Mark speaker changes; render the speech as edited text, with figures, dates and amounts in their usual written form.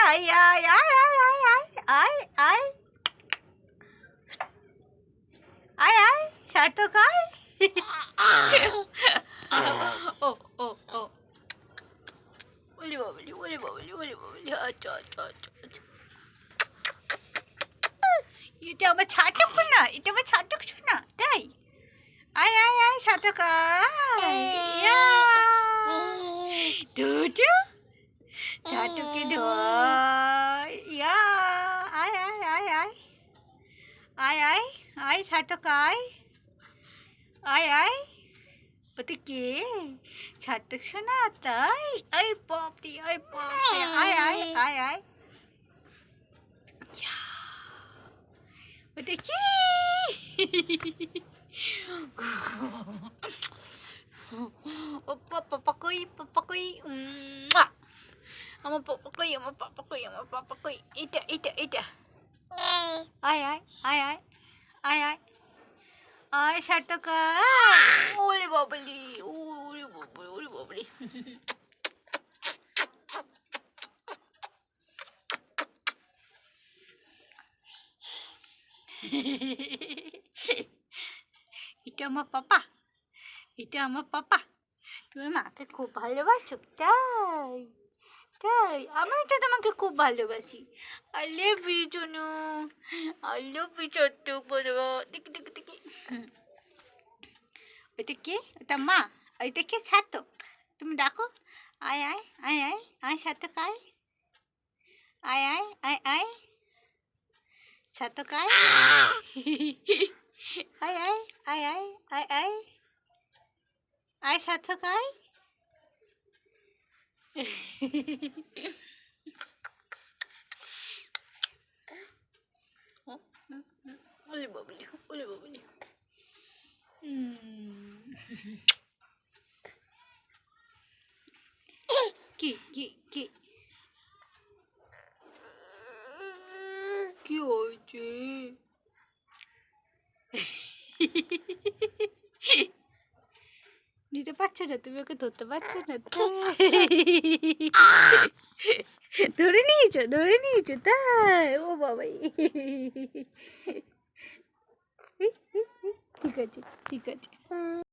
Speaker 1: আয় আয় আয় আয় আয় আয় আয় আয় সার্থক আয় ও ও ও ওলি বাবলি ওলি বাবলি ওলি বাবলি আচ্ছা আচ্ছা আচ্ছা আচ্ছা এটা আমার ছাটক না, এটা আমার ছাটক শোনা তাই। আয় আয় আয় ছাটক আয় টুটু ছাটকে ধর ইয়া আয় আয় আয় আয় আয় আয় আয় ছাটক আয় আয় আয় ওতে কে ছাটক শোনা তাই। আরে বাপরে আরে বাপরে আয় আয় আয় আয় ওতে কি ও পাপা কই আমার পাপা কই আমার পাপা কই আমার পাপা কই এটা এটা এটা আয় আয় আয় আয় আয় আয় আয় সার্থক ওরে বাবলি ওরে বাবলি ওরে বাবলি এটা আমার পাপা, এটা আমার পাপা। তুমি মাকে খুব ভালোবাসো তাই তাই। আমি তো তোমাকে খুব ভালোবাসি। আই লাভ ইউ জনু, আই লাভ ইউ ছোট্ট বলবো। দেখি দেখি দেখি ওইটা কে, ওটা মা, ওইটা কে ছাতক। তুমি ডাকো আয় আয় আয় আয় আয় ছাতক আয় আয় আয় আয় আয় ছাতক আয় আয় আয় আয় আয় আয় আয় আয় সার্থক আয় ওলে বাবলি ওলে বাবলি কি কি কি কি হয়েছে নিতে পারছো না তুমি, ওকে ধরতে পারছো না ধরে নিয়েছো তাই। ও বাবাই ঠিক আছে ঠিক আছে।